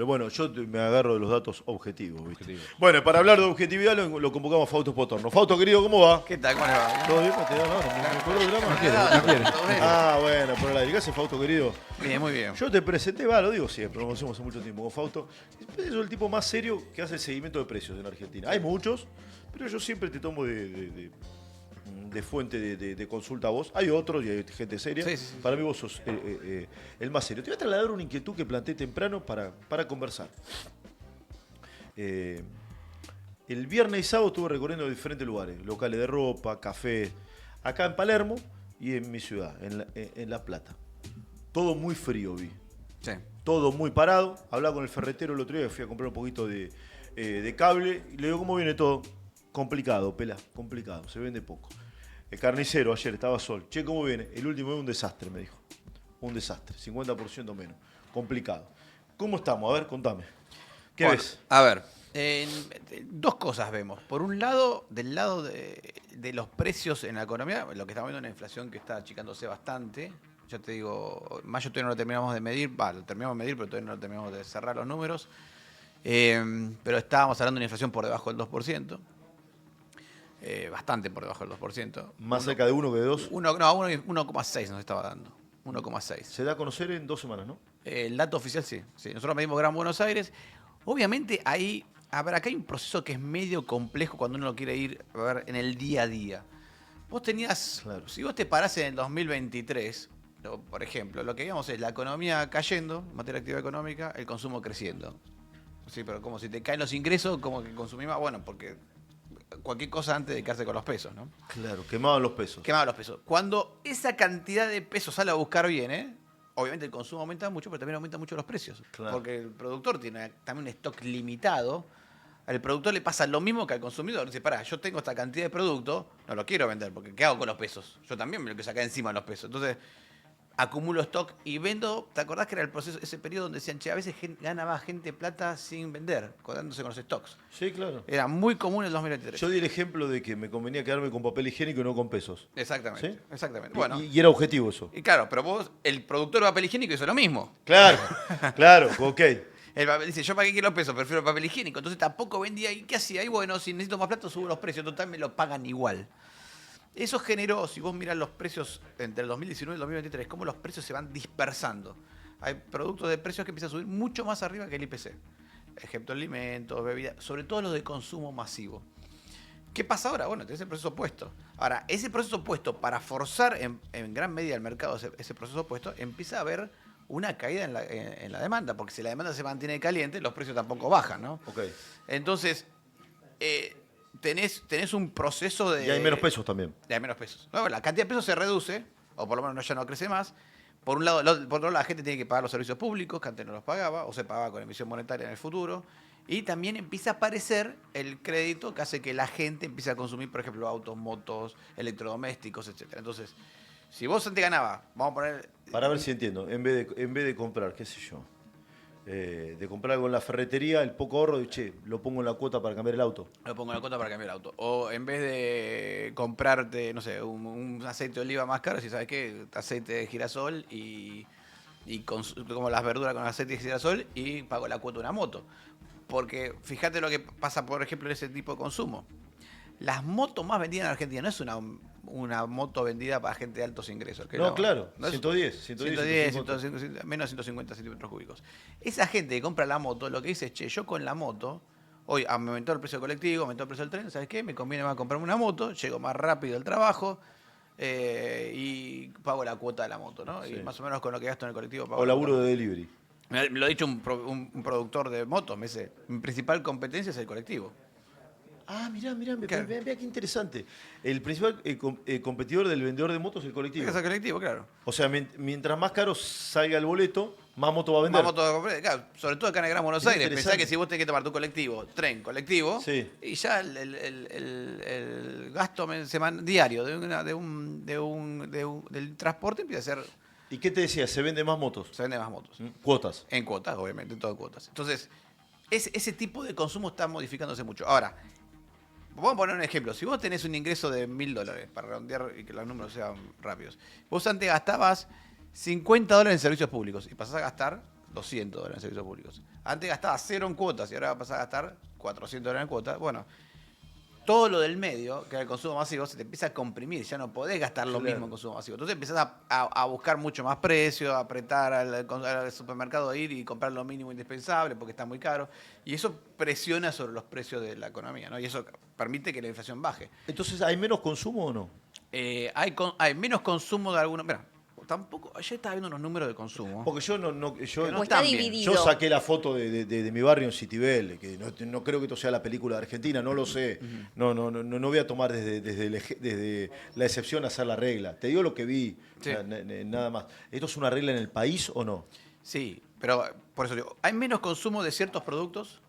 hombre. Bueno, yo me agarro de los datos objetivos, ¿viste? Bueno, para hablar de objetividad lo convocamos a Fausto Potorno. Fausto, querido, ¿cómo va? ¿Qué tal? ¿Cómo le va? ¿Todo bien, Mateo? ¿Me acuerdo del drama? No quiere. Ah, bueno, por la ¿qué hace Fausto, querido? Bien, muy bien. Yo te presenté, lo digo siempre, lo conocemos hace mucho tiempo con Fausto. Es el tipo más serio que hace el seguimiento de precios en Argentina. Hay muchos, pero yo siempre te tomo de fuente de consulta a vos. Hay otros y hay gente seria. Sí. Para mí vos sos el más serio. Te voy a trasladar una inquietud que planteé temprano para conversar. El viernes y sábado estuve recorriendo diferentes lugares, locales de ropa, café, acá en Palermo y en mi ciudad, en La Plata. Todo muy frío vi. Sí. Todo muy parado. Hablaba con el ferretero el otro día, fui a comprar un poquito de cable y le digo, ¿cómo viene todo? Complicado, pela, complicado, se vende poco. El carnicero ayer estaba sol. Che, ¿cómo viene? El último es un desastre, me dijo. Un desastre, 50% menos. Complicado. ¿Cómo estamos? A ver, contame. ¿Qué ves? A ver, dos cosas vemos. Por un lado, del lado de los precios en la economía, lo que estamos viendo es una inflación que está achicándose bastante. Ya te digo, mayo todavía no lo terminamos de medir, lo terminamos de medir, pero todavía no lo terminamos de cerrar los números. Pero estábamos hablando de una inflación por debajo del 2%. Bastante por debajo del 2%. ¿Más cerca de 1 que de 2? 1,6 nos estaba dando. 1,6. Se da a conocer en 2 semanas, ¿no? El dato oficial sí. Nosotros medimos Gran Buenos Aires. Obviamente acá hay un proceso que es medio complejo cuando uno lo quiere ir a ver en el día a día. Vos tenías, Claro. Si vos te parás en el 2023, por ejemplo, lo que vemos es la economía cayendo, en materia de actividad económica, el consumo creciendo. Sí, pero como si te caen los ingresos, como que consumís más, bueno, porque cualquier cosa antes de quedarse con los pesos, ¿no? Claro, quemaban los pesos. Quemaban los pesos. Cuando esa cantidad de pesos sale a buscar bien, obviamente el consumo aumenta mucho, pero también aumentan mucho los precios. Claro. Porque el productor tiene también un stock limitado. Al productor le pasa lo mismo que al consumidor. Dice, pará, yo tengo esta cantidad de producto, no lo quiero vender, porque ¿qué hago con los pesos? Yo también me lo quiero sacar encima de los pesos. Entonces, acumulo stock y vendo. ¿Te acordás que era el proceso, ese periodo donde decían, che, a veces ganaba gente plata sin vender, quedándose con los stocks? Sí, claro. Era muy común en el 2023. Yo di el ejemplo de que me convenía quedarme con papel higiénico y no con pesos. Exactamente. ¿Sí? Exactamente. Y- Bueno, y era objetivo eso. y claro, pero vos, el productor de papel higiénico hizo lo mismo. Claro, claro, ok. Dice, yo para qué quiero los pesos, prefiero el papel higiénico. Entonces tampoco vendía. ¿Y qué hacía? Y bueno, si necesito más plata, subo los precios. Total, me lo pagan igual. Eso generó, si vos mirás los precios entre el 2019 y el 2023, cómo los precios se van dispersando. Hay productos de precios que empiezan a subir mucho más arriba que el IPC. Ejemplo, alimentos, bebidas, sobre todo los de consumo masivo. ¿Qué pasa ahora? Bueno, tenés el proceso opuesto. Ahora, ese proceso opuesto, para forzar en gran medida el mercado ese proceso opuesto, empieza a haber una caída en la demanda, porque si la demanda se mantiene caliente, los precios tampoco bajan, ¿no? Ok. Entonces, tenés un proceso de... Y hay menos pesos también. Hay menos pesos. No, la cantidad de pesos se reduce, o por lo menos ya no crece más. Por un lado, por otro lado, la gente tiene que pagar los servicios públicos, que antes no los pagaba, o se pagaba con emisión monetaria en el futuro. Y también empieza a aparecer el crédito que hace que la gente empiece a consumir, por ejemplo, autos, motos, electrodomésticos, etc. Entonces, si vos antes ganabas, vamos a poner... Para ver si entiendo, en vez de comprar, qué sé yo, de comprar algo en la ferretería, el poco ahorro, che, lo pongo en la cuota para cambiar el auto. Lo pongo en la cuota para cambiar el auto. O en vez de comprarte, no sé, un aceite de oliva más caro, si sabes qué, aceite de girasol y como las verduras con aceite de girasol y pago la cuota de una moto. Porque fíjate lo que pasa, por ejemplo, en ese tipo de consumo. Las motos más vendidas en Argentina no es una moto vendida para gente de altos ingresos. Que No, claro, no es 110, 110, menos 150 centímetros cúbicos. Esa gente que compra la moto, lo que dice es, che, yo con la moto, hoy me aumentó el precio del colectivo, aumentó el precio del tren, ¿sabes qué? Me conviene más comprarme una moto, llego más rápido al trabajo y pago la cuota de la moto, ¿no? Sí. Y más o menos con lo que gasto en el colectivo pago O la laburo cuota. de delivery. Me lo ha dicho un productor de motos, me dice, mi principal competencia es el colectivo. Ah, mirá, Claro. mirá qué interesante. El principal competidor del vendedor de motos es el colectivo. Es el colectivo, claro. O sea, mientras más caro salga el boleto, más moto va a vender. Más motos, claro, sobre todo acá en el Gran Buenos Es Aires. Pensá interesante. que si vos tenés que tomar tu colectivo, tren, colectivo, Sí. y ya el gasto diario del transporte empieza a ser, ¿Y qué te decía? ¿Se vende más motos? se vende más motos. Cuotas. En cuotas, obviamente, todo en cuotas. Entonces, ese tipo de consumo está modificándose mucho. Ahora, vamos a poner un ejemplo. Si vos tenés un ingreso de $1.000, para redondear y que los números sean rápidos, vos antes gastabas $50 en servicios públicos y pasás a gastar $200 en servicios públicos. Antes gastaba 0 en cuotas y ahora va a pasar a gastar $400 en cuotas. Bueno, todo lo del medio, que es el consumo masivo, se te empieza a comprimir. Ya no podés gastar lo mismo en consumo masivo. Entonces empezás a buscar mucho más precio, a apretar al supermercado, a ir y comprar lo mínimo indispensable porque está muy caro. Y eso presiona sobre los precios de la economía, ¿no? Y eso permite que la inflación baje. Entonces, ¿hay menos consumo o no? Hay menos consumo de algunos. Mira, tampoco. Ayer estaba viendo unos números de consumo. Porque yo no no O está están bien. dividido. yo saqué la foto de mi barrio en Citibel, que no creo que esto sea la película de Argentina, no lo sé. No voy a tomar desde la excepción a hacer la regla. Te digo lo que vi, Sí. nada más. ¿Esto es una regla en el país o no? Sí, pero por eso digo, hay menos consumo de ciertos productos,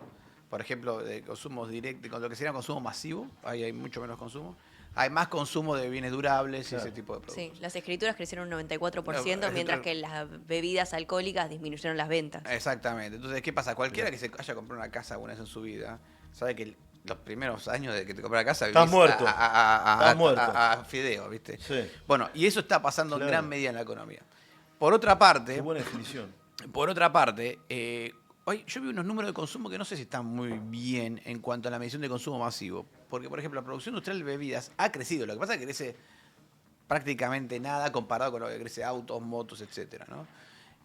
por ejemplo, de consumo directo, con lo que sería consumo masivo, ahí hay mucho menos consumo. Hay más consumo de bienes durables Claro. y ese tipo de productos. Sí, las escrituras crecieron un 94%, No, mientras que las bebidas alcohólicas disminuyeron las ventas. Exactamente. Entonces, ¿qué pasa? Cualquiera que se haya comprado una casa alguna vez en su vida, sabe que los primeros años de que te compras la casa Estás vivís muerto. a muerto. a fideo, ¿viste? Sí. Bueno, y eso está pasando en Claro. gran medida en la economía. Por otra parte, Qué buena definición. hoy yo vi unos números de consumo que no sé si están muy bien en cuanto a la medición de consumo masivo. Porque, por ejemplo, la producción industrial de bebidas ha crecido. Lo que pasa es que crece prácticamente nada comparado con lo que crece autos, motos, etcétera, ¿no?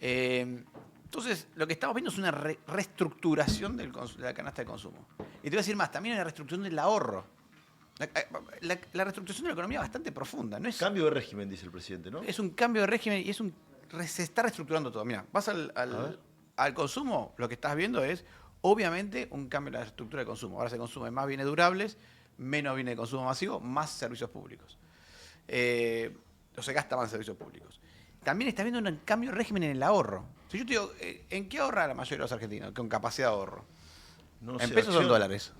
Entonces, lo que estamos viendo es una reestructuración de la canasta de consumo. Y te voy a decir más, también hay una reestructuración del ahorro. La reestructuración de la economía es bastante profunda. No es, Cambio de régimen, dice el presidente, ¿no? es un cambio de régimen y se está reestructurando todo. Mira, vas A ver. al consumo, lo que estás viendo es, obviamente, un cambio en la estructura de consumo. Ahora se consumen más bienes durables, menos bienes de consumo masivo, más servicios públicos. O se gasta más en servicios públicos. También está viendo un cambio de régimen en el ahorro. Si yo te digo, ¿en qué ahorra la mayoría de los argentinos? Con capacidad de ahorro. No ¿En sé, pesos o en acción- dólares?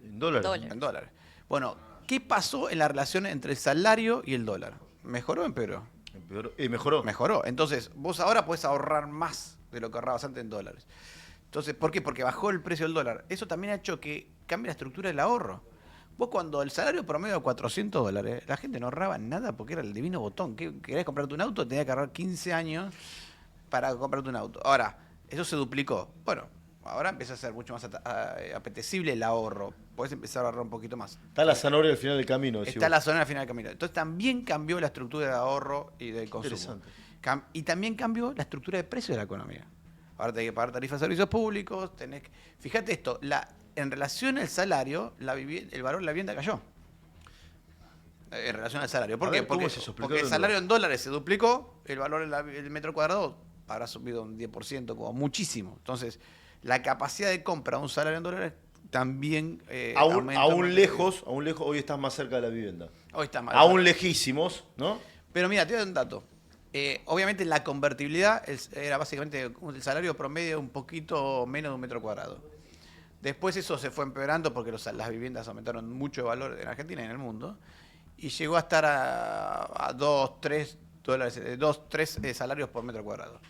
En dólares. Dólares. En dólares. Bueno, ¿qué pasó en la relación entre el salario y el dólar? ¿Mejoró o empeoró? Mejoró. Mejoró. Entonces, vos ahora podés ahorrar más de lo que ahorrabas antes en dólares. Entonces, ¿por qué? Porque bajó el precio del dólar. Eso también ha hecho que cambie la estructura del ahorro. Vos cuando el salario promedio era $400, la gente no ahorraba nada porque era el divino botón. ¿Querías comprarte un auto? Tenías que ahorrar 15 años para comprarte un auto. Ahora, eso se duplicó. Bueno, ahora empieza a ser mucho más apetecible el ahorro. Podés empezar a ahorrar un poquito más. Está la zanahoria al final del camino. decís Está vos. la zona al final del camino. Entonces también cambió la estructura de ahorro y del consumo. Interesante. Y también cambió la estructura de precios de la economía. Ahora tenés que pagar tarifas de servicios públicos, fíjate esto, en relación al salario, el valor de la vivienda cayó. En relación al salario. ¿Por A qué? ver, ¿cómo Porque, es eso? porque el Explícalo. salario en dólares se duplicó, el valor del metro cuadrado habrá subido un 10%, como muchísimo. Entonces, la capacidad de compra de un salario en dólares también aumenta. Aún lejos, hoy estás más cerca de la vivienda. Hoy está mal. Aún lejísimos, ¿no? Pero mira, te doy un dato. Obviamente la convertibilidad era básicamente el salario promedio un poquito menos de un metro cuadrado. Después eso se fue empeorando porque las viviendas aumentaron mucho de valor en Argentina y en el mundo. Y llegó a estar a 2, 3 dólares, 2, 3 salarios por metro cuadrado.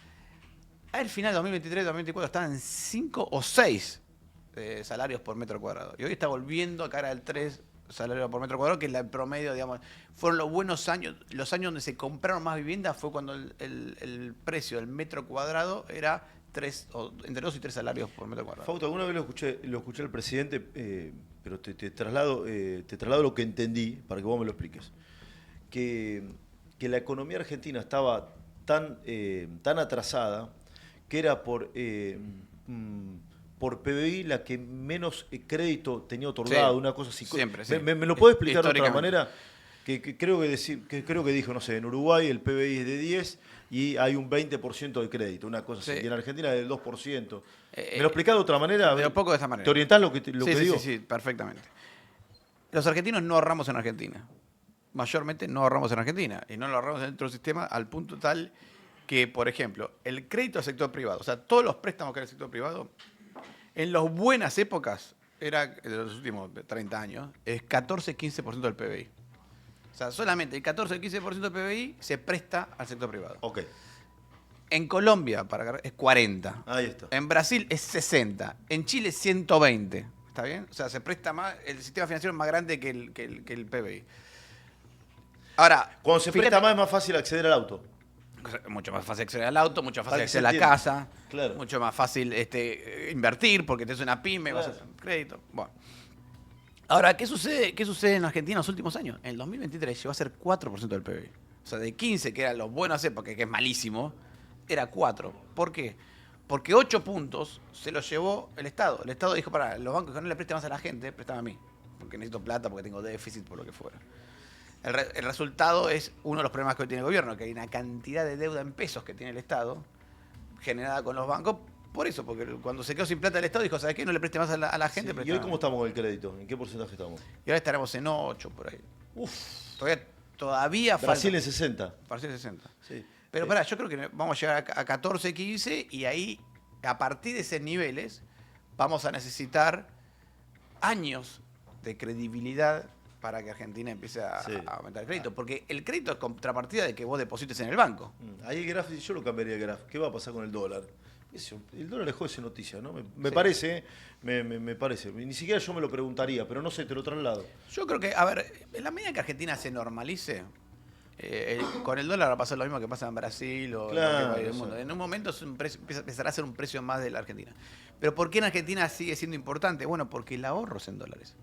Al final de 2023, 2024 estaban 5 o 6 salarios por metro cuadrado. Y hoy está volviendo a cara al 3 salario por metro cuadrado, que es el promedio, digamos, fueron los buenos años, los años donde se compraron más viviendas fue cuando el precio del metro cuadrado era entre 2 y 3 salarios por metro cuadrado. Fausto, alguna vez lo escuché al presidente, pero te traslado lo que entendí para que vos me lo expliques. Que la economía argentina estaba tan atrasada que era por PBI la que menos crédito tenía otorgado, Sí, una cosa así. siempre, sí. ¿Me lo puede explicar de otra Históricamente. manera? Que creo que dijo, no sé, en Uruguay el PBI es de 10 y hay un 20% de crédito, una cosa así. Sí. Y en Argentina es del 2%. ¿Me lo explicás de otra manera? Pero poco de esta manera. ¿Te orientás lo que sí, digo? Sí, perfectamente. Los argentinos no ahorramos en Argentina. Mayormente no ahorramos en Argentina. Y no lo ahorramos dentro del sistema al punto tal que, por ejemplo, el crédito al sector privado, o sea, todos los préstamos que hay al sector privado, en las buenas épocas, era de los últimos 30 años, es 14-15% del PBI. O sea, solamente el 14-15% del PBI se presta al sector privado. Ok, En Colombia es 40. ahí está. En Brasil es 60. En Chile es 120. ¿Está bien? O sea, se presta más, el sistema financiero es más grande que el PBI. Ahora, Cuando se fíjate- presta más es más fácil acceder al auto. Mucho más fácil acceder al auto, mucho más fácil Para que se acceder a la entienda. casa, Claro. mucho más fácil invertir porque tenés una pyme, vas a Claro. hacer crédito. Bueno. Ahora, ¿qué sucede en Argentina en los últimos años? En el 2023 llegó a ser 4% del PBI. O sea, de 15, que era lo bueno hacer, porque que es malísimo, era 4. ¿Por qué? Porque 8 puntos se los llevó el Estado. El Estado dijo, para los bancos que no le presten más a la gente, préstame a mí. Porque necesito plata, porque tengo déficit, por lo que fuera. El resultado es uno de los problemas que hoy tiene el gobierno, que hay una cantidad de deuda en pesos que tiene el Estado, generada con los bancos, por eso, porque cuando se quedó sin plata el Estado dijo, ¿sabes qué? No le preste más a la gente. Sí, ¿y préstame hoy a cómo mí. estamos con el crédito? ¿En qué porcentaje estamos? Y ahora estaremos en 8 por ahí. Uf, Todavía Brasil falta. en 60. Brasil 60. Sí. Pero pará, yo creo que vamos a llegar a 14, 15 y ahí, a partir de esos niveles, vamos a necesitar años de credibilidad para que Argentina empiece Sí. a aumentar el crédito. Porque el crédito es contrapartida de que vos deposites en el banco. Ahí el graf, yo lo cambiaría el graf. ¿Qué va a pasar con el dólar? El dólar dejó de ser noticia, ¿no? Me Sí. parece, me parece. Ni siquiera yo me lo preguntaría, pero no sé, te lo traslado. Yo creo que, a ver, en la medida que Argentina se normalice, con el dólar va a pasar lo mismo que pasa en Brasil o en Claro, cualquier país del sí. mundo. En un momento es empezará a ser un precio más de la Argentina. Pero ¿por qué en Argentina sigue siendo importante? Bueno, porque el ahorro es en dólares.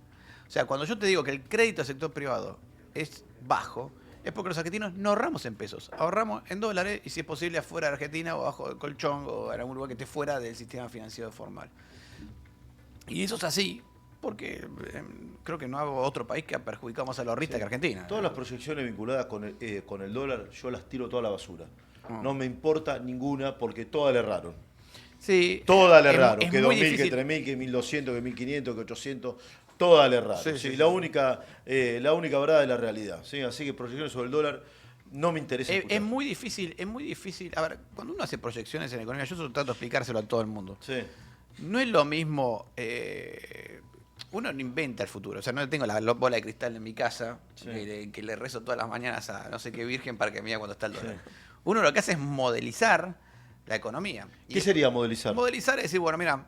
O sea, cuando yo te digo que el crédito al sector privado es bajo, es porque los argentinos no ahorramos en pesos, ahorramos en dólares y si es posible afuera de Argentina o bajo el colchón o en algún lugar que esté fuera del sistema financiero formal. Y eso es así porque creo que no hago otro país que ha perjudicado más al ahorrista que Argentina. Todas las proyecciones vinculadas con el dólar, yo las tiro toda a la basura. Ah. No me importa ninguna porque todas le erraron. Sí, Todas le erraron. es Que muy 2.000, que difícil. 3.000, que 1.200, que 1.500, que 800. Todas le erraron. Sí, Sí, sí, sí. la única verdad es la realidad. ¿Sí? Así que proyecciones sobre el dólar no me interesa. Es escuchar. muy difícil, es muy difícil. A ver, cuando uno hace proyecciones en economía, yo trato de explicárselo a todo el mundo. Sí. No es lo mismo. Uno no inventa el futuro. O sea, no tengo la bola de cristal en mi casa Sí. que le rezo todas las mañanas a no sé qué virgen para que me diga cuando está el dólar. Sí. Uno lo que hace es modelizar la economía. ¿Qué sería modelizar? Modelizar es decir, bueno, mira,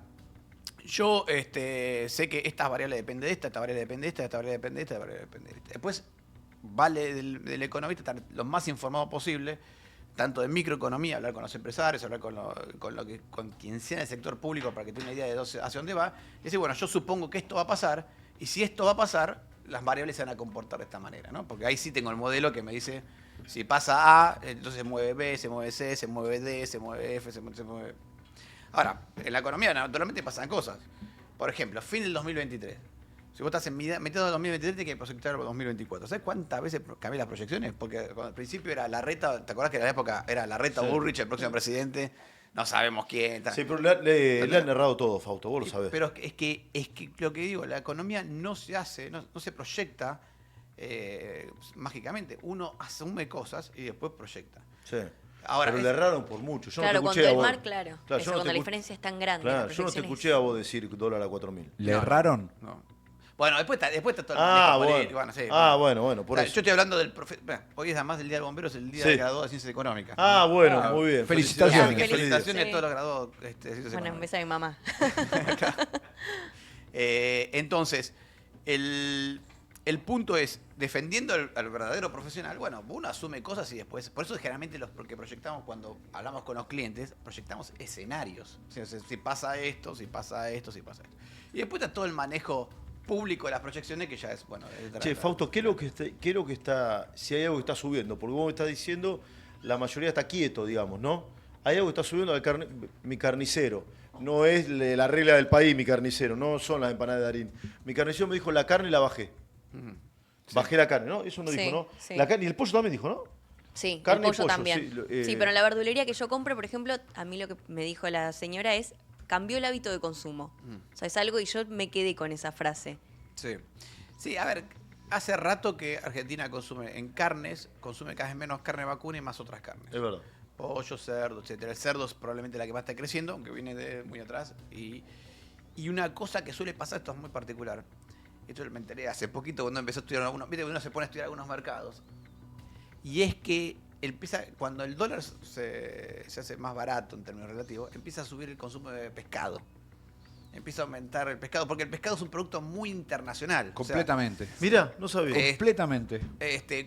yo sé que esta variable depende de esta variable depende de esta variable depende de esta variable depende de esta. Después, vale del economista estar lo más informado posible, tanto de microeconomía, hablar con los empresarios, hablar con quien sea en el sector público para que tenga una idea de hacia dónde va. Y decir, bueno, yo supongo que esto va a pasar, y si esto va a pasar, las variables se van a comportar de esta manera, ¿no? Porque ahí sí tengo el modelo que me dice, si pasa A, entonces se mueve B, se mueve C, se mueve D, se mueve F, se mueve... Ahora, en la economía naturalmente pasan cosas. Por ejemplo, fin del 2023. Si vos estás metido en 2023, tenés que proyectar el 2024. ¿Sabes cuántas veces cambié las proyecciones? Porque cuando al principio era Larreta, ¿te acordás que en la época era Larreta Sí. Bullrich, el próximo presidente? No sabemos quién. Tal. Sí, pero le han errado todo, Fausto, vos lo sabés. Pero es que lo que digo, la economía no se hace, no se proyecta mágicamente. Uno asume cosas y después proyecta. Sí. Ahora, pero le erraron por mucho. Yo Claro, no te cuando escuché a el vos. mar, claro. Eso, yo no cuando te la escu- diferencia es tan grande. Claro, las yo no te proyecciones. escuché a vos decir dólar a 4.000. ¿Le No, erraron? No. Bueno, después está todo el Ah, manejo bueno. político, bueno, sí, Bueno, por Yo eso. estoy hablando del hoy es además del Día del Bombero, es el día Sí. del graduado de Ciencias Económicas. Ah, bueno, Ah, muy bien. felicitaciones. Felicitaciones Sí. a todos los graduados de Ciencias Bueno, Económicas. empieza mi mamá. Entonces, el punto es, defendiendo al verdadero profesional, bueno, uno asume cosas y después, por eso generalmente los que proyectamos cuando hablamos con los clientes, proyectamos escenarios. O sea, si pasa esto, si pasa esto, si pasa esto. Y después está todo el manejo público de las proyecciones que ya es, bueno... Che, Fausto, ¿qué es lo que está, si hay algo que está subiendo? Porque vos me estás diciendo, la mayoría está quieto, digamos, ¿no? Hay algo que está subiendo, mi carnicero. No es la regla del país, mi carnicero, no son las empanadas de Darín. Mi carnicero me dijo, la carne la bajé. Ujú. Bajé la carne, ¿no? Eso no Sí, dijo, ¿no? sí. La carne, y el pollo también dijo, ¿no? Sí, Carne y el pollo pollo, también. sí, Sí, pero en la verdulería que yo compro, por ejemplo, a mí lo que me dijo la señora es, cambió el hábito de consumo. O sea, es algo y yo me quedé con esa frase. Sí. Sí, a ver, hace rato que Argentina consume en carnes, consume cada vez menos carne vacuna y más otras carnes. Es verdad. Pollo, cerdo, etcétera. El cerdo es probablemente la que más está creciendo, aunque viene de muy atrás. Y una cosa que suele pasar, esto es muy particular. Esto me enteré hace poquito cuando empezó a estudiar algunos. Viste, uno se pone a estudiar algunos mercados. Y es que cuando el dólar se hace más barato en términos relativos, empieza a subir el consumo de pescado. Empieza a aumentar el pescado, porque el pescado es un producto muy internacional. O sea, Completamente. Mira, no sabía. Eh, Completamente.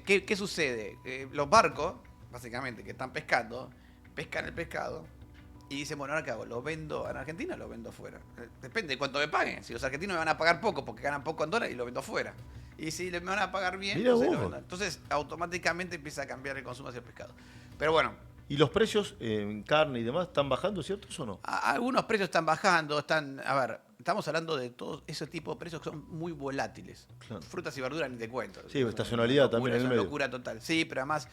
¿qué sucede? Los barcos básicamente, que están pescando, pescan el pescado y dicen, bueno, ¿ahora qué hago? ¿Lo vendo en Argentina o lo vendo afuera? Depende de cuánto me paguen. Si los argentinos me van a pagar poco porque ganan poco en dólares y lo vendo afuera. Y si me van a pagar bien, Mirá entonces, vos. entonces automáticamente empieza a cambiar el consumo hacia el pescado. Pero bueno, ¿Y los precios en carne y demás están bajando, cierto o no? algunos precios están bajando, a ver, estamos hablando de todo ese tipo de precios que son muy volátiles. Claro. Frutas y verduras ni te cuento. Sí, Es estacionalidad una locura, también en el es una medio. locura total. Sí, pero además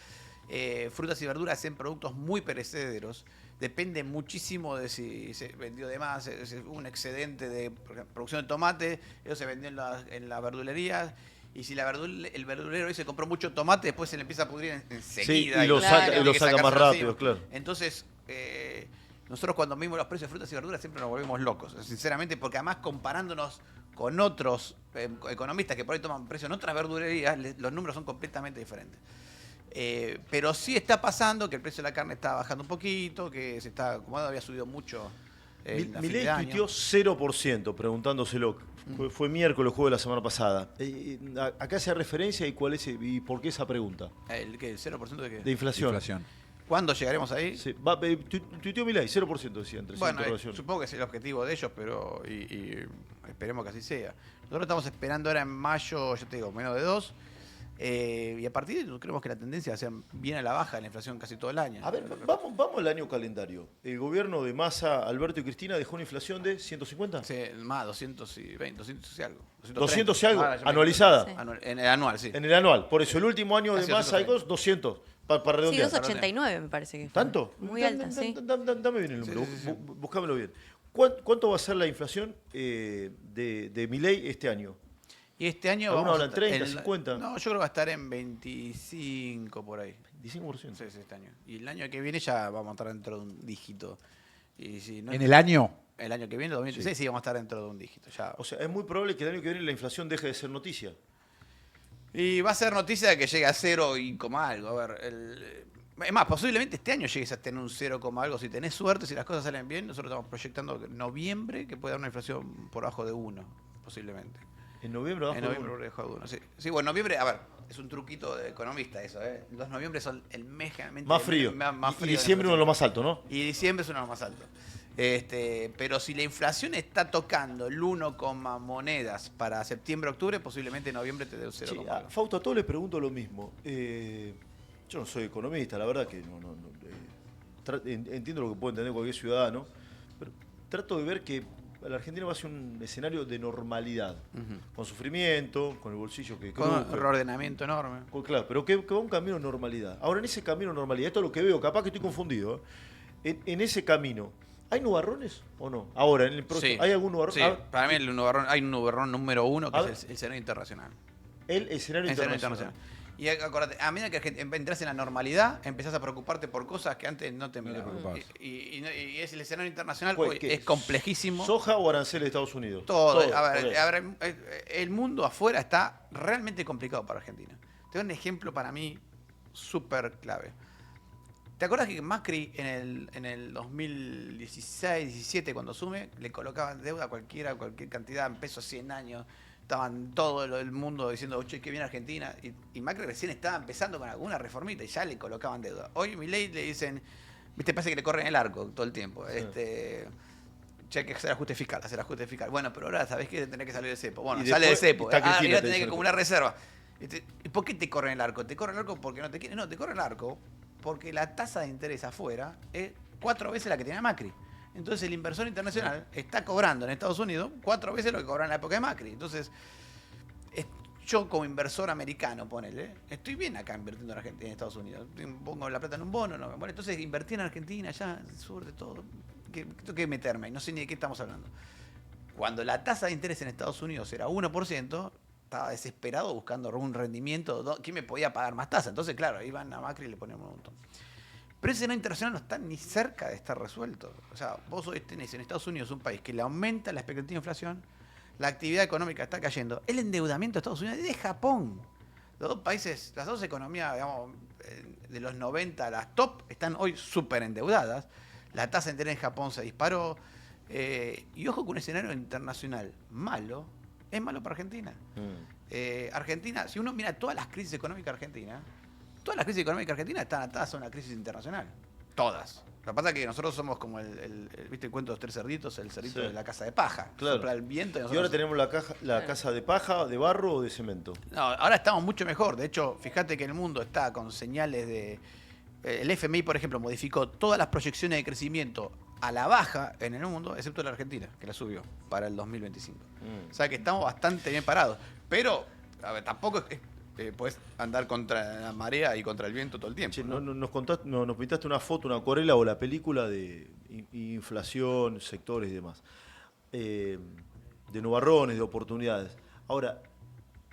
frutas y verduras en productos muy perecederos. Depende muchísimo de si se vendió de más, si hubo un excedente de por ejemplo, producción de tomate, eso se vendió en la verdulería. Y si el verdulero dice compró mucho tomate, después se le empieza a pudrir enseguida. Sí, y lo Claro. saca, tiene y lo que saca más sacárselo rápido, encima. claro. Entonces, nosotros cuando vimos los precios de frutas y verduras siempre nos volvemos locos, sinceramente, porque además comparándonos con otros economistas que por ahí toman precios en otras verdulerías, los números son completamente diferentes. Pero sí está pasando que el precio de la carne está bajando un poquito, que se está acomodando, había subido mucho. Milei tuiteó 0%, preguntándoselo. Fue miércoles, jueves de la semana pasada. Acá se hace referencia y cuál es y por qué esa pregunta. ¿El qué? ¿El 0% de qué? De inflación. ¿Cuándo llegaremos ahí? Sí, tuiteó Milei, 0% decía, entre Bueno, interrogaciones. supongo que es el objetivo de ellos, pero y esperemos que así sea. Nosotros estamos esperando ahora en mayo, yo te digo, menos de 2. Y a partir de eso creemos que la tendencia sea bien a la baja de la inflación casi todo el año. A ver, vamos al año calendario. El gobierno de Massa, Alberto y Cristina dejó una inflación de 150. Sí, más, 220, 200 y algo. 200 y algo, Ah, ya me anualizada. equivoqué. En el anual, sí. En el anual. Por eso, el último año Casi de Massa hay 200. Para Sí, redondear. 2,89 me parece que fue. ¿Tanto? Muy alta, sí. Dame bien el número, Sí, sí, sí. buscámelo bien. ¿Cuánto va a ser la inflación de Milei este año? Y este año Algunos vamos a hablan 30, estar- 50. No, yo creo que va a estar en 25 por ahí. 25%. Sí, sí, este año. Y el año que viene ya vamos a estar dentro de un dígito. Y si no, ¿En el año? el año que viene, 2016, sí. Vamos a estar dentro de un dígito. Ya. O sea, es muy probable que el año que viene la inflación deje de ser noticia. Y va a ser noticia de que llegue a 0 y coma algo. A ver, es más, posiblemente este año llegues a tener un 0, algo. Si tenés suerte, si las cosas salen bien, nosotros estamos proyectando noviembre que puede dar una inflación por abajo de 1, posiblemente. En noviembre abajo En de noviembre uno. por debajo de 1, sí. Sí, bueno, noviembre, a ver, es un truquito de economista eso, ¿eh? Los noviembre son el mes generalmente Más frío. más Y frío de la diciembre uno de inflación. los más altos, ¿no? Y diciembre es uno de los más altos. Pero si la inflación está tocando el 1, monedas para septiembre, octubre, posiblemente en noviembre te dé un 0, Sí, a Fausto, a todos les pregunto lo mismo. Yo no soy economista, la verdad que entiendo lo que puede entender cualquier ciudadano, pero trato de ver que la Argentina va a ser un escenario de normalidad, con sufrimiento, con el bolsillo que con un cruje. reordenamiento enorme. Claro, pero que va un camino de normalidad. Ahora, en ese camino de normalidad, esto es lo que veo, capaz que estoy confundido, ¿eh? En ese camino, ¿hay nubarrones o no? Ahora, en el próximo, Sí. ¿hay algún nubarrón? Sí, para mí hay un nubarrón número 1 que A es ver. el escenario internacional. El escenario El escenario internacional. Y acordate, a medida que entras en la normalidad, empezás a preocuparte por cosas que antes no te No te miraban. preocupabas. Y es el escenario internacional, Pues, hoy ¿qué es complejísimo. ¿Soja o arancel de Estados Unidos? Todo. ok. A ver, el mundo afuera está realmente complicado para Argentina. Te doy un ejemplo para mí súper clave. ¿Te acuerdas que Macri en el 2016, 17, cuando asume, le colocaban deuda a cualquier cantidad en pesos 100 años? Estaban todo el mundo diciendo, che, que viene Argentina. Y Macri recién estaba empezando con alguna reformita y ya le colocaban deuda. Hoy Milei le dicen, viste, parece que le corren el arco todo el tiempo. Che, que hacer ajuste fiscal. Bueno, pero ahora sabés que tenés que salir del cepo. Bueno, Y sale del después cepo. está Cristina, Arriba te tenés dice que el acumular reserva. ¿Y por qué te corren el arco? ¿Te corren el arco porque no te quieren? No, te corren el arco porque la tasa de interés afuera es 4 veces la que tenía Macri. Entonces el inversor internacional está cobrando en Estados Unidos 4 veces lo que cobraba en la época de Macri. Entonces, yo como inversor americano, ponele, estoy bien acá invirtiendo en Argentina, en Estados Unidos. Pongo la plata en un bono, no me molesta. Entonces invertí en Argentina, ya, sobre todo. Tengo que meterme ahí, no sé ni de qué estamos hablando. Cuando la tasa de interés en Estados Unidos era 1%, estaba desesperado buscando un rendimiento. ¿Quién me podía pagar más tasa? Entonces, claro, iban a Macri y le ponían un montón. Pero ese escenario internacional no está ni cerca de estar resuelto. O sea, vos hoy tenés en Estados Unidos un país que le aumenta la expectativa de inflación, la actividad económica está cayendo, el endeudamiento de Estados Unidos es de Japón. Los dos países, las dos economías, digamos, de los 90, las top, están hoy súper endeudadas. La tasa de interés en Japón se disparó. Y ojo que un escenario internacional malo es malo para Argentina. Argentina, si uno mira todas las crisis económicas argentinas, todas las crisis económicas argentinas están atadas a una crisis internacional. Todas. Lo que pasa es que nosotros somos como ¿viste el cuento de los tres cerditos? El cerdito de la casa de paja. Claro. Sopla el viento y Y nosotros... ahora tenemos la casa de paja, de barro o de cemento. No, ahora estamos mucho mejor. De hecho, fíjate que el mundo está con señales de... El FMI, por ejemplo, modificó todas las proyecciones de crecimiento a la baja en el mundo, excepto la Argentina, que la subió para el 2025. O sea que estamos bastante bien parados. Pero, a ver, tampoco puedes andar contra la marea y contra el viento todo el tiempo. Che, ¿no? nos pintaste una foto, una acuarela o la película de inflación, sectores y demás. De nubarrones, de oportunidades. Ahora,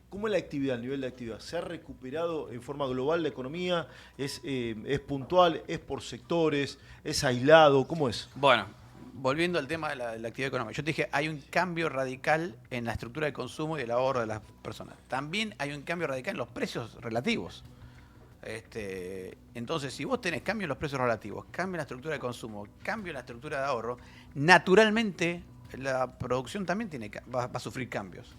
¿cómo es la actividad, el nivel de actividad? ¿Se ha recuperado en forma global la economía? ¿Es puntual? ¿Es por sectores? ¿Es aislado? ¿Cómo es? Bueno, volviendo al tema de la actividad económica. Yo te dije, hay un cambio radical en la estructura de consumo y el ahorro de las personas. También hay un cambio radical en los precios relativos. Entonces, si vos tenés cambio en los precios relativos, cambio en la estructura de consumo, cambio en la estructura de ahorro, naturalmente la producción también va a sufrir cambios.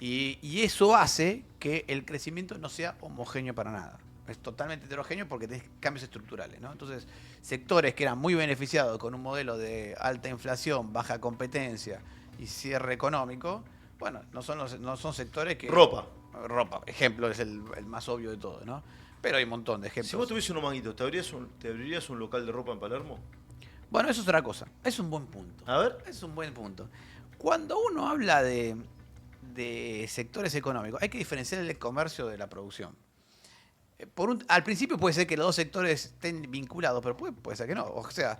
Y eso hace que el crecimiento no sea homogéneo para nada. Es totalmente heterogéneo porque tenés cambios estructurales, ¿no? Entonces, sectores que eran muy beneficiados con un modelo de alta inflación, baja competencia y cierre económico, bueno, no son sectores que... Ropa. Ropa, ejemplo, es el más obvio de todo, ¿no? Pero hay un montón de ejemplos. Si vos tuviese unos manguitos, ¿te abrirías un local de ropa en Palermo? Bueno, eso es otra cosa. Es un buen punto. A ver. Es un buen punto. Cuando uno habla de sectores económicos, hay que diferenciar el comercio de la producción. Al principio puede ser que los dos sectores estén vinculados, pero puede ser que no. O sea,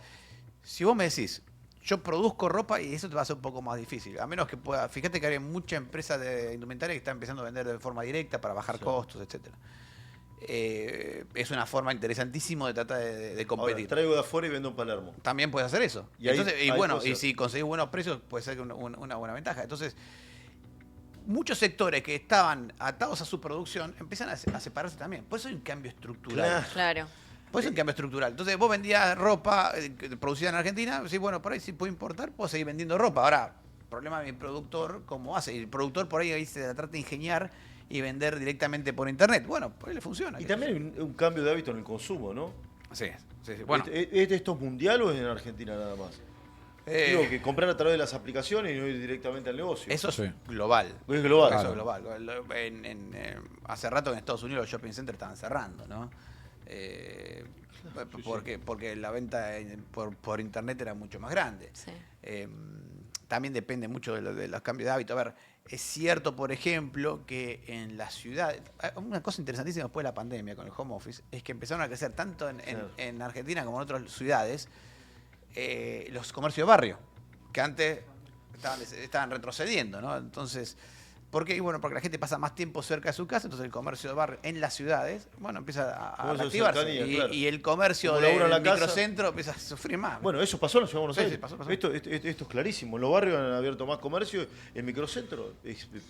si vos me decís, yo produzco ropa y eso te va a hacer un poco más difícil. A menos que pueda... Fíjate que hay mucha empresa de indumentaria que está empezando a vender de forma directa para bajar costos, etcétera. Es una forma interesantísima de tratar de competir. Ahora, traigo de afuera y vendo en Palermo. También puedes hacer eso. Y ahí- Entonces, ahí bueno, puede y ser. si conseguís buenos precios, puede ser una buena ventaja. Entonces, muchos sectores que estaban atados a su producción empiezan a separarse también. Por eso hay un cambio estructural. Claro. Por eso hay un cambio estructural. Entonces, vos vendías ropa producida en Argentina, sí, bueno, por ahí sí puedo importar, puedo seguir vendiendo ropa. Ahora, problema de mi productor, ¿cómo hace? Y el productor por ahí se la trata de ingeniar y vender directamente por internet. Bueno, por ahí le funciona. Y también hay un cambio de hábito en el consumo, ¿no? Sí. Bueno, ¿Esto es mundial o es en Argentina nada más? Digo, que comprar a través de las aplicaciones y no ir directamente al negocio. eso es Sí. global. Es global. Eso Claro. es global. Hace rato en Estados Unidos los shopping centers estaban cerrando, ¿no? Porque la venta por internet era mucho más grande. Sí. También depende mucho de los cambios de hábito. A ver, es cierto, por ejemplo, que en la ciudad, una cosa interesantísima después de la pandemia con el home office, es que empezaron a crecer tanto en Argentina como en otras ciudades los comercios de barrio, que antes estaban retrocediendo, ¿no? Entonces, ¿por qué? Y bueno, porque la gente pasa más tiempo cerca de su casa, entonces el comercio de barrio en las ciudades, bueno, empieza a Comercio de reactivarse. cercanía, claro. Y el comercio Como labura en la del casa. microcentro empieza a sufrir más. Bueno, eso pasó en la Ciudad de Buenos Sí, Aires. sí, pasó. Esto es clarísimo. En los barrios han abierto más comercio. El microcentro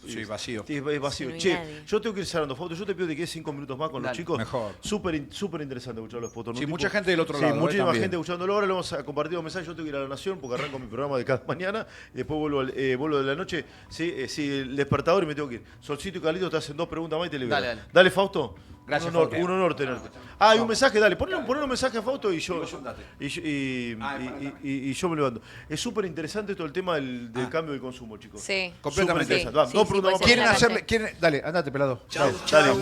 Sí, vacío. Es vacío. Sí, no hay Che, nadie. yo tengo que ir cerrando fotos. Yo te pido que quedes 5 minutos más con los Dale, chicos. mejor. Súper interesante escuchar los fotos. Sí, mucha gente del otro Sí, lado, muchísima también. gente escuchándolo. Ahora le vamos a compartir los mensajes. Yo tengo que ir a La Nación porque arranco mi programa de cada mañana. Y después vuelvo de la noche. Sí, el despertador y me tengo que ir. Solcito y Carlito te hacen 2 preguntas más y te libero. Dale. Fausto. Gracias, un honor, Fausto. un honor tenerte. Hay un mensaje, dale. Ponle un mensaje a Fausto y yo me levanto. Es súper interesante todo el tema del cambio del consumo, chicos. Sí. Completamente. Súper interesante. Vamos, Sí, dos sí, preguntas puede más. ser. Dale, andate, pelado. Dale,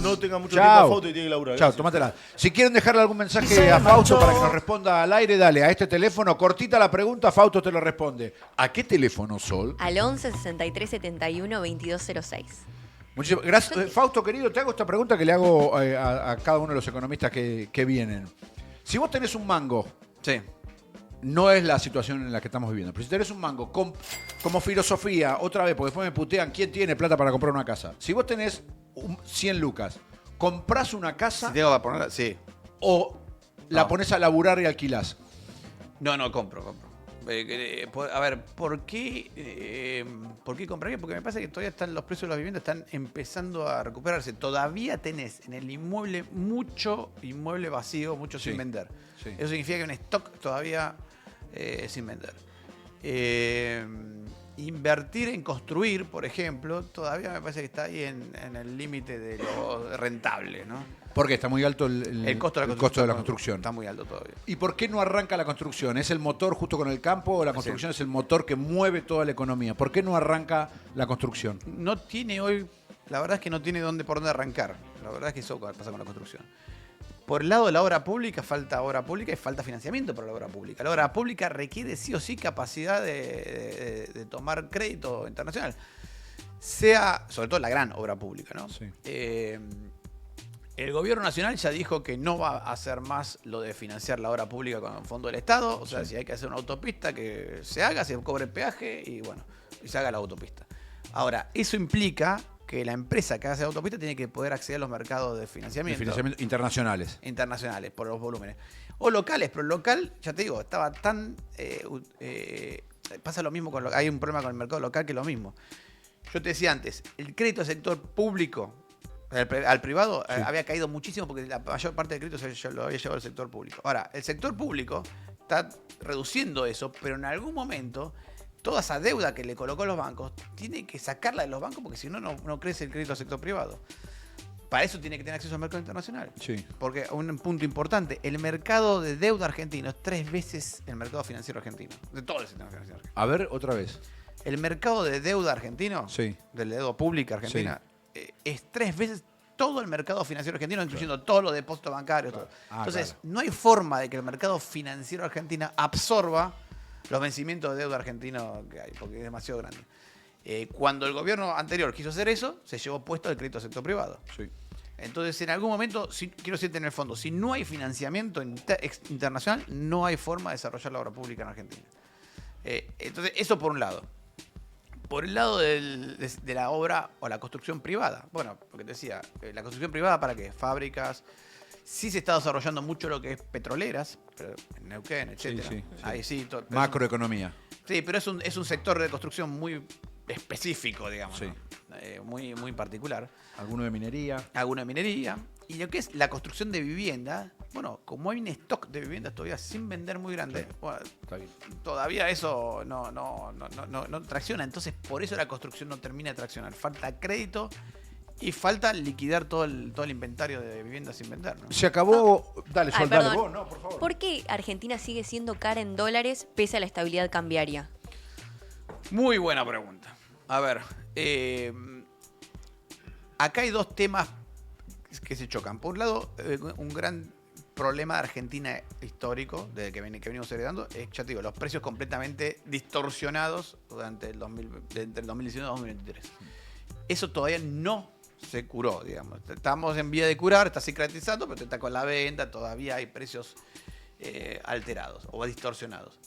no tenga mucho tiempo a Fausto y tiene que laburar. Chao, Gracias. tómatela. Si quieren dejarle algún mensaje a Fausto para que nos responda al aire, dale a este teléfono, cortita la pregunta, Fausto te lo responde. ¿A qué teléfono, Sol? Al 11 63 71 2206. Muchísimas gracias. Fausto, querido, te hago esta pregunta que le hago a cada uno de los economistas que vienen. Si vos tenés un mango, Sí. no es la situación en la que estamos viviendo, pero si tenés un mango como filosofía, otra vez, porque después me putean, ¿quién tiene plata para comprar una casa? Si vos tenés 100 lucas, ¿comprás una casa Si tengo que ponerla, sí. o la No. ponés a laburar y alquilás? No, compro. A ver, ¿por qué compraría? Porque me parece que todavía los precios de las viviendas están empezando a recuperarse. Todavía tenés en el inmueble mucho inmueble vacío, mucho Sí, sin vender. sí. Eso significa que hay un stock todavía sin vender. invertir en construir, por ejemplo, todavía me parece que está ahí en el límite de lo rentable, ¿no? Porque está muy alto el costo de la construcción. Está muy alto todavía. ¿Y por qué no arranca la construcción? ¿Es el motor justo con el campo o la construcción es el motor que mueve toda la economía? ¿Por qué no arranca la construcción? No tiene hoy, la verdad es que no tiene por dónde arrancar. La verdad es que eso pasa con la construcción. Por el lado de la obra pública, falta obra pública y falta financiamiento para la obra pública. La obra pública requiere sí o sí capacidad de tomar crédito internacional. Sea, sobre todo la gran obra pública, ¿no? Sí. El gobierno nacional ya dijo que no va a hacer más lo de financiar la obra pública con el fondo del Estado. O sea, si hay que hacer una autopista, que se haga, se cobre peaje y bueno, y se haga la autopista. Ahora, eso implica que la empresa que hace la autopista tiene que poder acceder a los mercados de financiamiento. Internacionales. Internacionales, por los volúmenes. O locales, pero el local, ya te digo, estaba tan... pasa lo mismo, hay un problema con el mercado local que es lo mismo. Yo te decía antes, el crédito al sector público, al privado, Sí. había caído muchísimo porque la mayor parte del crédito lo había llevado el sector público. Ahora, el sector público está reduciendo eso, pero en algún momento toda esa deuda que le colocó a los bancos tiene que sacarla de los bancos porque si no, no crece el crédito al sector privado. Para eso tiene que tener acceso al mercado internacional. Sí. Porque un punto importante, el mercado de deuda argentino es 3 veces el mercado financiero argentino. De todo el sistema financiero argentino. A ver, otra vez. El mercado de deuda argentino, Sí. de la deuda pública argentina, es 3 veces todo el mercado financiero argentino, incluyendo todos los depósitos bancarios. Todo. Entonces, no hay forma de que el mercado financiero argentino absorba los vencimientos de deuda argentino que hay, porque es demasiado grande. Cuando el gobierno anterior quiso hacer eso, se llevó puesto el crédito al sector privado. Sí. Entonces, en algún momento, quiero decirte en el fondo, si no hay financiamiento internacional, no hay forma de desarrollar la obra pública en Argentina. Entonces, eso por un lado. Por el lado de la obra o la construcción privada. Bueno, porque te decía, la construcción privada, ¿para qué? Fábricas. Sí se está desarrollando mucho lo que es petroleras, pero en Neuquén, etc. Sí. Ahí sí. Macroeconomía. Sí, pero es un sector de construcción muy específico, digamos. Sí. ¿No? Muy particular. Alguno de minería. Alguna minería. Y lo que es la construcción de vivienda, bueno, como hay un stock de viviendas todavía sin vender muy grande, bueno, Está bien. todavía eso no tracciona. Entonces, por eso la construcción no termina de traccionar. Falta crédito y falta liquidar todo el inventario de viviendas sin vender, ¿no? Se acabó. Dale, Ay, soldale perdón. vos, no, por favor. ¿Por qué Argentina sigue siendo cara en dólares pese a la estabilidad cambiaria? Muy buena pregunta. A ver, acá hay dos temas que se chocan. Por un lado, un gran problema de Argentina histórico, desde que venimos heredando, es, ya te digo, los precios completamente distorsionados durante entre el 2019 y el 2023. Eso todavía no se curó, digamos. Estamos en vía de curar, está cicatrizando, pero está con la venta, todavía hay precios alterados o distorsionados.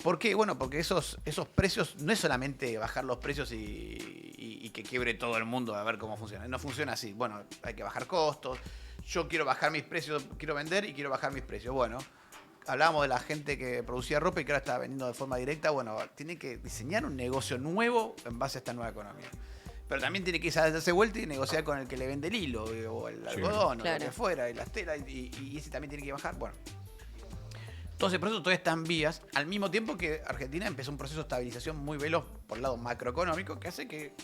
¿Por qué? Bueno, porque esos precios no es solamente bajar los precios y que quiebre todo el mundo a ver cómo funciona. No funciona así. Bueno, hay que bajar costos. Yo quiero bajar mis precios, quiero vender y quiero bajar mis precios. Bueno, hablábamos de la gente que producía ropa y que ahora está vendiendo de forma directa. Bueno, tiene que diseñar un negocio nuevo en base a esta nueva economía. Pero también tiene que darse vuelta y negociar con el que le vende el hilo o el algodón claro, o lo que fuera, y las telas, y ese también tiene que bajar. Bueno. Entonces, por eso todavía está en vías, al mismo tiempo que Argentina empezó un proceso de estabilización muy veloz por el lado macroeconómico, que hace que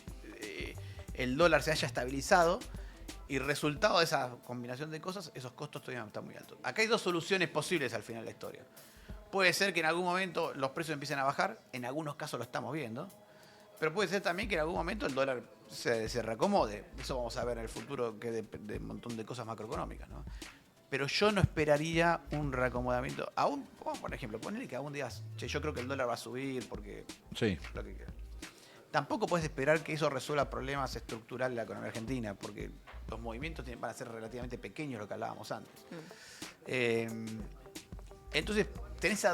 el dólar se haya estabilizado y resultado de esa combinación de cosas, esos costos todavía están muy altos. Acá hay dos soluciones posibles al final de la historia. Puede ser que en algún momento los precios empiecen a bajar, en algunos casos lo estamos viendo, pero puede ser también que en algún momento el dólar se reacomode. Eso vamos a ver en el futuro, que de un montón de cosas macroeconómicas, ¿no? Pero yo no esperaría un reacomodamiento. Aún, por ejemplo, ponerle que algún día, che, yo creo que el dólar va a subir porque... Sí. Lo que quiera. Tampoco puedes esperar que eso resuelva problemas estructurales de la economía argentina, porque los movimientos van a ser relativamente pequeños, lo que hablábamos antes. Entonces, tenés ese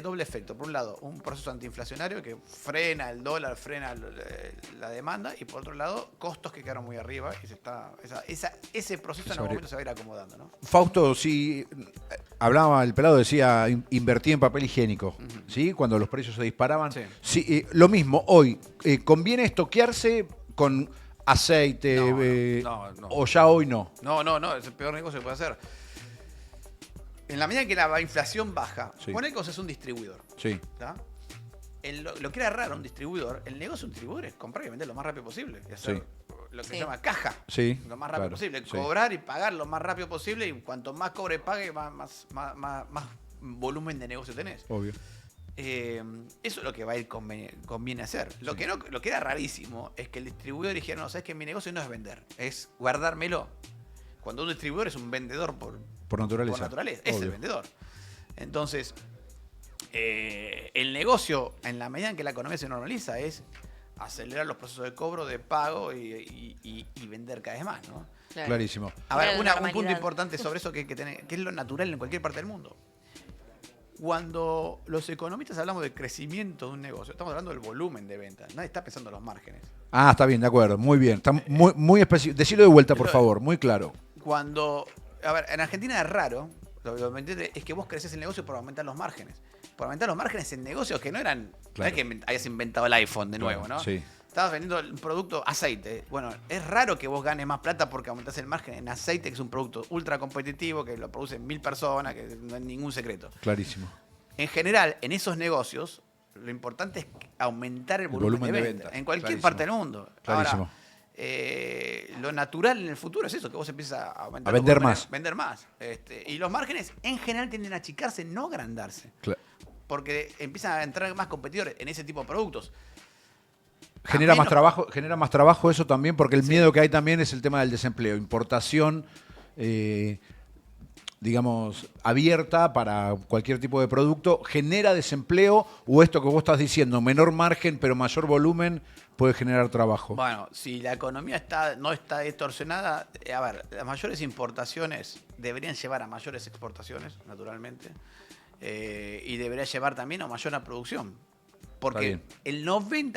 doble efecto. Por un lado, un proceso antiinflacionario que frena el dólar, frena la demanda, y por otro lado, costos que quedaron muy arriba. Y ese proceso en algún momento se va a ir acomodando, ¿no? Fausto, si hablaba, el pelado decía invertí en papel higiénico, ¿sí? Cuando los precios se disparaban. Sí. Sí, lo mismo, hoy, ¿conviene estoquearse con aceite? No. ¿O ya hoy no? No, es el peor negocio que puede hacer. En la medida que la inflación baja, Sí. pone que vos sos un distribuidor. Sí. ¿Tá? lo que era raro un distribuidor, el negocio de un distribuidor es comprar y vender lo más rápido posible. Y hacer lo que se llama caja. Sí, Lo más rápido claro, posible. sí. Cobrar y pagar lo más rápido posible. Y cuanto más cobre pague, más volumen de negocio tenés. Obvio. Eso es lo que va a ir conviene hacer. Lo que era rarísimo es que el distribuidor dijera, no, sabes que mi negocio no es vender, es guardármelo. Cuando un distribuidor es un vendedor por naturaleza. es Obvio. el vendedor. Entonces, el negocio, en la medida en que la economía se normaliza, es acelerar los procesos de cobro, de pago y vender cada vez más, ¿no? Claro. Clarísimo. A ver, Era la un punto normalidad. importante sobre eso que es lo natural en cualquier parte del mundo. Cuando los economistas hablamos de crecimiento de un negocio, estamos hablando del volumen de ventas. Nadie está pensando en los márgenes. Ah, está bien, de acuerdo. Muy bien. Está muy específico. Decilo de vuelta, por favor. Muy claro. A ver, en Argentina es raro, lo que me entiendes es que vos creces el negocio por aumentar los márgenes. Por aumentar los márgenes en negocios que no eran... No es que hayas inventado el iPhone de nuevo, ¿no? Sí. Estabas vendiendo un producto aceite. Bueno, es raro que vos ganes más plata porque aumentás el margen en aceite, que es un producto ultra competitivo, que lo producen 1000 personas, que no es ningún secreto. Clarísimo. En general, en esos negocios, lo importante es aumentar el volumen de venta. En cualquier Clarísimo. parte del mundo. Clarísimo. Ahora, lo natural en el futuro es eso, que vos empiezas a aumentar A vender el volumen, más. Vender más. Y los márgenes en general tienden a achicarse, no agrandarse. Porque empiezan a entrar más competidores en ese tipo de productos. Genera más trabajo eso también, porque el miedo que hay también es el tema del desempleo. Importación, digamos, abierta para cualquier tipo de producto, genera desempleo, o esto que vos estás diciendo, menor margen pero mayor volumen, puede generar trabajo. Bueno, si la economía no está distorsionada, a ver, las mayores importaciones deberían llevar a mayores exportaciones, naturalmente, y debería llevar también a mayor producción. Porque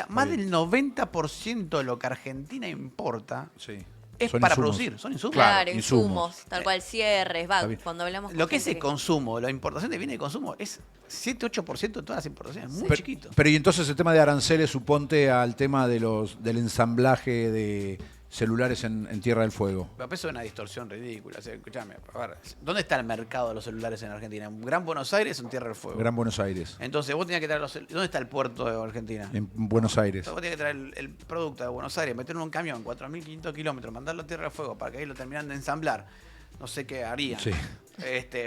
más del 90% de lo que Argentina importa Sí. es Son para insumos. producir, son insumos. Claro, insumos. insumos, tal cual cierres, Está bien. cuando hablamos Lo con que es gente el consumo, la importación de bienes de consumo, es 7-8% de todas las importaciones, muy chiquito. Pero y entonces el tema de aranceles suponte al tema del ensamblaje de celulares en Tierra del Fuego. Pero eso es una distorsión ridícula. O sea, escuchame, a ver, ¿dónde está el mercado de los celulares en Argentina? ¿En Gran Buenos Aires o en Tierra del Fuego? Gran Buenos Aires. Entonces vos tenías que traer ¿dónde está el puerto de Argentina? En Buenos Aires. Vos tenías que traer el producto de Buenos Aires, meterlo en un camión, 4.500 kilómetros, mandarlo a Tierra del Fuego para que ahí lo terminaran de ensamblar. No sé qué harían. Sí.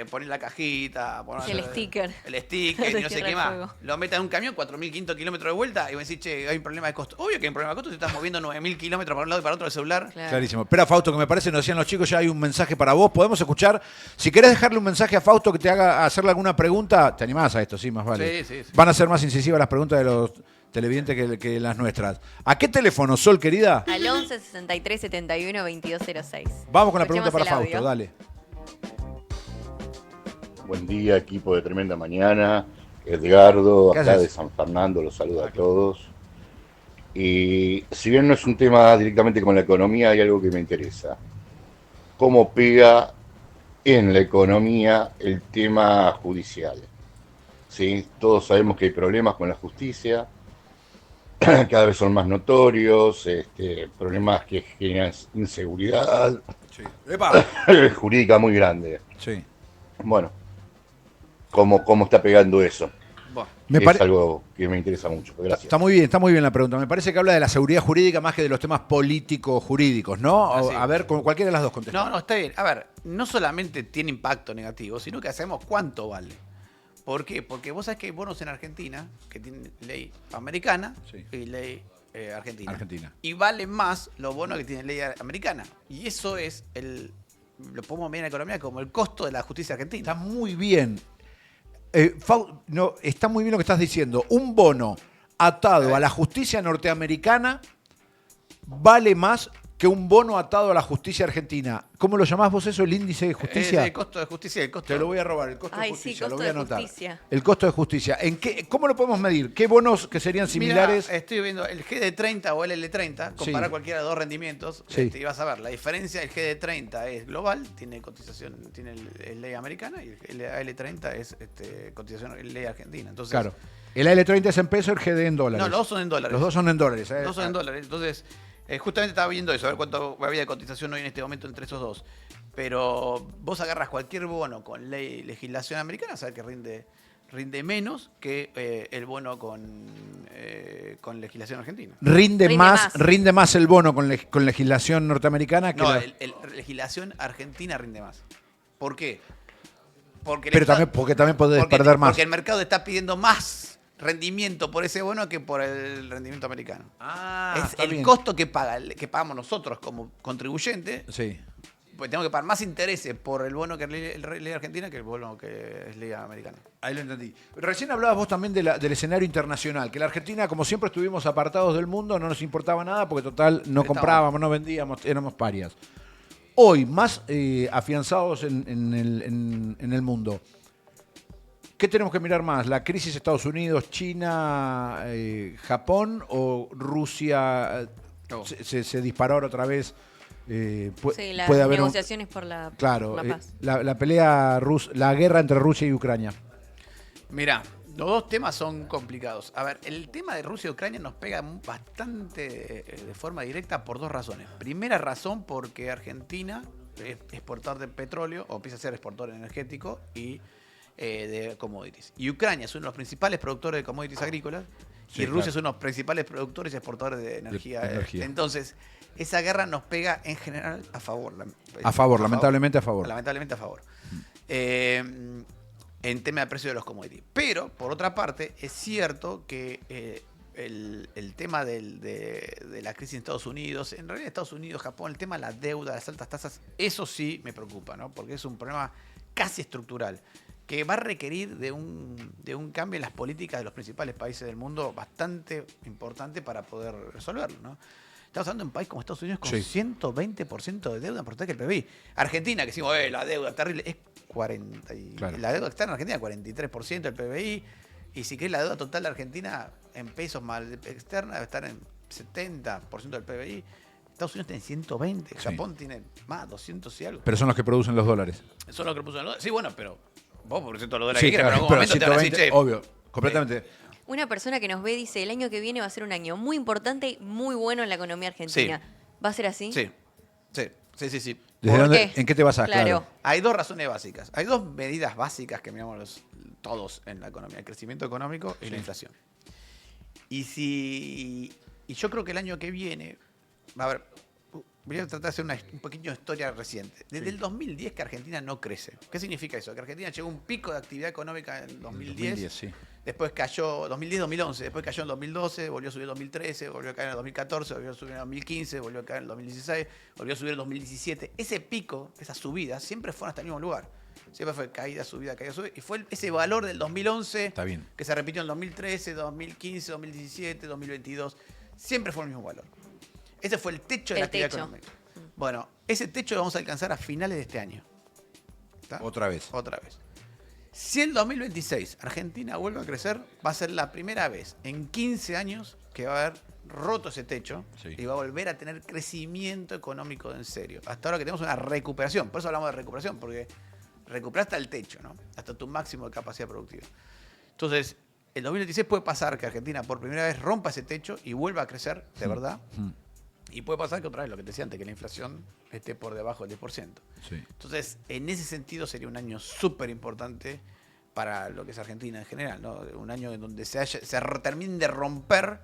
Poner la cajita, poner El sticker. El sticker De y no sé Tierra qué del más. Fuego. Lo metan en un camión, 4.500 kilómetros de vuelta y vos decís, che, hay un problema de costo. Obvio que hay un problema de costo si estás moviendo 9.000 kilómetros para un lado y para otro del celular. Claro. Clarísimo. Espera, Fausto, que me parece, nos decían los chicos, ya hay un mensaje para vos. ¿Podemos escuchar? Si querés dejarle un mensaje a Fausto que te haga hacerle alguna pregunta, ¿te animás a esto? Sí, más vale. Sí. Van a ser más incisivas las preguntas de los televidentes que las nuestras. ¿A qué teléfono, Sol, querida? Al 11 63 71 2206. Vamos con la pregunta para Escuchemos el Fausto, audio. dale. Buen día, equipo de Tremenda Mañana. Edgardo, ¿Qué acá haces? de San Fernando, los saludo a todos. Y si bien no es un tema directamente con la economía, hay algo que me interesa. ¿Cómo pega en la economía el tema judicial? ¿Sí? Todos sabemos que hay problemas con la justicia, cada vez son más notorios, problemas que generan inseguridad Sí. ¡Epa! jurídica muy grande. Sí. Bueno, ¿cómo está pegando eso? Bueno, Es algo que me interesa mucho. Gracias. Está muy bien la pregunta. Me parece que habla de la seguridad jurídica más que de los temas políticos jurídicos, ¿no? Así. A ver, con cualquiera de las dos contestamos. no, está bien. A ver, no solamente tiene impacto negativo, sino que sabemos cuánto vale. ¿Por qué? Porque vos sabés que hay bonos en Argentina que tienen ley americana Sí. y ley argentina. Y valen más los bonos que tienen ley americana. Y eso es lo podemos ver en la economía como el costo de la justicia argentina. Está muy bien. Está muy bien lo que estás diciendo. Un bono atado a la justicia norteamericana vale más que un bono atado a la justicia argentina. ¿Cómo lo llamás vos eso? ¿El índice de justicia? El costo de justicia, el costo Te lo voy a robar, el costo de Ay, sí, justicia, lo costo voy a de anotar. justicia. El costo de justicia. ¿Cómo lo podemos medir? ¿Qué bonos que serían similares? Mira, estoy viendo el GD30 o el L30, comparar Sí. cualquiera de dos rendimientos, Sí. y vas a ver, la diferencia del GD30 es global, tiene cotización, tiene ley americana, y el L30 es cotización ley argentina. Entonces, Claro. El AL30 es en peso, el GD en dólares. No, los dos son en dólares. Los dos son en dólares. Los dos son en dólares. Entonces, justamente estaba viendo eso, a ver cuánto había de cotización hoy en este momento entre esos dos. Pero vos agarras cualquier bono con legislación americana, sabes que rinde rinde menos que el bono con legislación argentina. Rinde Rinde más, más. rinde más el bono con legislación norteamericana que No, la- legislación argentina rinde más. ¿Por qué? Porque Pero también, porque también podés porque- perder más. Porque el mercado está pidiendo más rendimiento por ese bono que por el rendimiento americano. Ah, Es está el bien. costo que pagamos nosotros como contribuyentes. Sí. Pues tengo que pagar más intereses por el bono que es ley argentina que el bono que es ley americana. Ahí lo entendí. Recién hablabas vos también del escenario internacional, que la Argentina, como siempre estuvimos apartados del mundo, no nos importaba nada porque total no Estábamos- comprábamos, no vendíamos, éramos parias. Hoy, más afianzados en el mundo, ¿qué tenemos que mirar más? ¿La crisis Estados Unidos, China, Japón o Rusia No. se disparó ahora otra vez? Sí, las puede haber un- negociaciones por la, Claro, la paz. la pelea, la guerra entre Rusia y Ucrania. Mirá, los dos temas son complicados. A ver, el tema de Rusia y Ucrania nos pega bastante de forma directa por dos razones. Primera razón porque Argentina es exportador de petróleo o empieza a ser exportador energético y de commodities. Y Ucrania es uno de los principales productores de commodities agrícolas Sí, y Rusia claro. es uno de los principales productores y exportadores de energía. energía. Entonces, esa guerra nos pega en general a favor. Lamentablemente a favor. Lamentablemente a favor. En tema de precio de los commodities. Pero, por otra parte, es cierto que el tema de la crisis en Estados Unidos, en realidad Estados Unidos, Japón, el tema de la deuda, las altas tasas, eso sí me preocupa, ¿no? Porque es un problema casi estructural que va a requerir de un cambio en las políticas de los principales países del mundo bastante importante para poder resolverlo, ¿no? Estamos hablando de un país como Estados Unidos con Sí. 120% de deuda en porcentaje del PBI. Argentina, que decimos, la deuda terrible, es 40. Claro. La deuda externa argentina, 43% del PBI. Y si querés, la deuda total de Argentina en pesos más externa debe estar en 70% del PBI. Estados Unidos tiene 120, Sí. Japón tiene más, 200 y algo. Pero son los que producen los dólares. Eso es lo que puso en el dólar. Sí, bueno, pero vos por ciento de los dólares Sí, que quieras, claro, pero en pero algún momento te van a decir, 120, che, obvio, completamente. Una persona que nos ve dice, el año que viene va a ser un año muy importante y muy bueno en la economía argentina. ¿Va a ser así? sí, sí. ¿Desde ¿Por dónde- qué? ¿En qué te basás? Claro. Hay dos razones básicas. Hay dos medidas básicas que miramos todos en la economía: el crecimiento económico y la inflación. Y yo creo que el año que viene, a ver, voy a tratar de hacer un pequeño historia reciente. Desde el 2010 que Argentina no crece. ¿Qué significa eso? Que Argentina llegó a un pico de actividad económica en 2010. Sí. Después cayó 2010-2011, después cayó en 2012, volvió a subir en 2013, volvió a caer en 2014, volvió a subir en 2015, volvió a caer en 2016, volvió a subir en 2017. Ese pico, esas subidas, siempre fueron hasta el mismo lugar. Siempre fue caída, subida, caída, subida. Y fue ese valor del 2011 Está bien. que se repitió en 2013, 2015, 2017, 2022. Siempre fue el mismo valor. Ese fue el techo de la El actividad techo. económica. Bueno, ese techo lo vamos a alcanzar a finales de este año. ¿Está? Otra vez. Otra vez. Si en 2026 Argentina vuelve a crecer, va a ser la primera vez en 15 años que va a haber roto ese techo Sí. y va a volver a tener crecimiento económico en serio. Hasta ahora que tenemos una recuperación, por eso hablamos de recuperación, porque recuperar hasta el techo, ¿no? Hasta tu máximo de capacidad productiva. Entonces, el 2026 puede pasar que Argentina por primera vez rompa ese techo y vuelva a crecer, de verdad. Y puede pasar que otra vez, lo que te decía antes, que la inflación esté por debajo del 10%. Sí. Entonces, en ese sentido sería un año súper importante para lo que es Argentina en general, ¿no? Un año en donde terminen de romper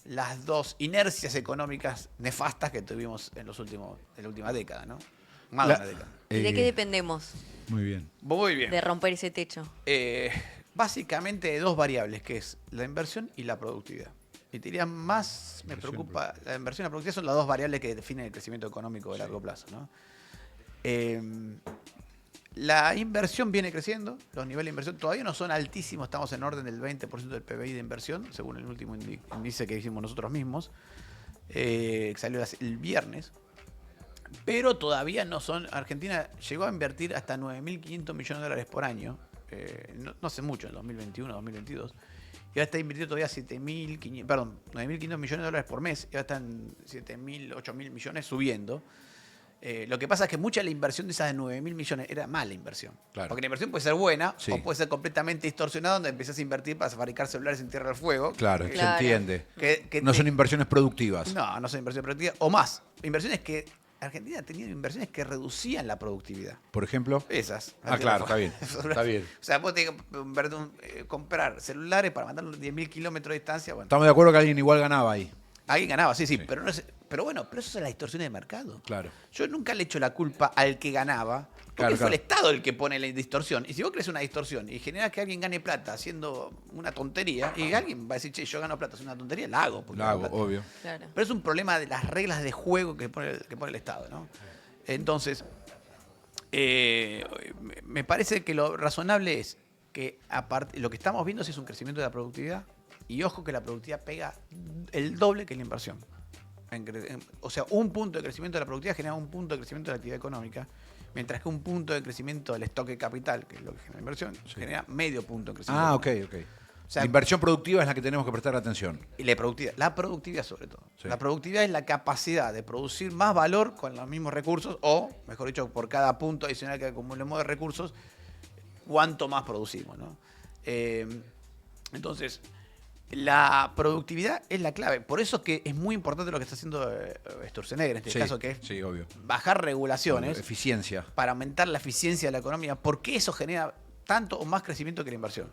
las dos inercias económicas nefastas que tuvimos en la última década, ¿no? Más de una década. ¿Y de qué dependemos Muy bien. Muy bien. de romper ese techo? Básicamente de dos variables, que es la inversión y la productividad. Y te diría más, me preocupa, la inversión y la productividad son las dos variables que definen el crecimiento económico de largo plazo, ¿no? La inversión viene creciendo, los niveles de inversión todavía no son altísimos, estamos en orden del 20% del PBI de inversión, según el último índice que hicimos nosotros mismos, que salió el viernes. Pero todavía no son. Argentina llegó a invertir hasta 9.500 millones de dólares por año, no hace mucho, en 2021, 2022. Y ahora está invirtiendo todavía 9.500 millones de dólares por mes, y ahora están 7.000, 8.000 millones subiendo. Lo que pasa es que mucha de la inversión de esas de 9.000 millones era mala inversión. Claro. Porque la inversión puede ser buena Sí. o puede ser completamente distorsionada, donde empezás a invertir para fabricar celulares en Tierra del Fuego. Claro, Claro. se entiende. Que No te- son inversiones productivas. no son inversiones productivas. O más, inversiones que Argentina ha tenido inversiones que reducían la productividad. Por ejemplo. Esas. Ah, claro, está bien. Está bien. O sea, vos tenés que comprar celulares para mandarlos 10.000 kilómetros de distancia. Bueno, Estamos de acuerdo que alguien igual ganaba ahí. alguien ganaba, sí, Sí. pero, pero bueno, pero eso es la distorsión de mercado. Claro. Yo nunca le echo la culpa al que ganaba, porque Claro, fue claro. el Estado el que pone la distorsión. Y si vos crees una distorsión y generás que alguien gane plata haciendo una tontería, y alguien va a decir, che, yo gano plata haciendo una tontería, la hago. porque La gano hago, plata. obvio. Claro. Pero es un problema de las reglas de juego que pone el Estado, ¿no? Entonces, me parece que lo razonable es que lo que estamos viendo sí es un crecimiento de la productividad, y ojo que la productividad pega el doble que la inversión. O sea, un punto de crecimiento de la productividad genera un punto de crecimiento de la actividad económica, mientras que un punto de crecimiento del stock de capital, que es lo que genera la inversión, genera medio punto de crecimiento. Ah, ok, ok. O sea, La inversión productiva es la que tenemos que prestar atención. Y la productividad sobre todo. Sí. La productividad es la capacidad de producir más valor con los mismos recursos, o, mejor dicho, por cada punto adicional que acumulemos de recursos, cuánto más producimos, ¿no? Entonces, la productividad es la clave. Por eso que es muy importante lo que está haciendo Sturzenegger en este Sí, caso, que es sí, obvio. bajar regulaciones Eficiencia. para aumentar la eficiencia de la economía, porque eso genera tanto o más crecimiento que la inversión.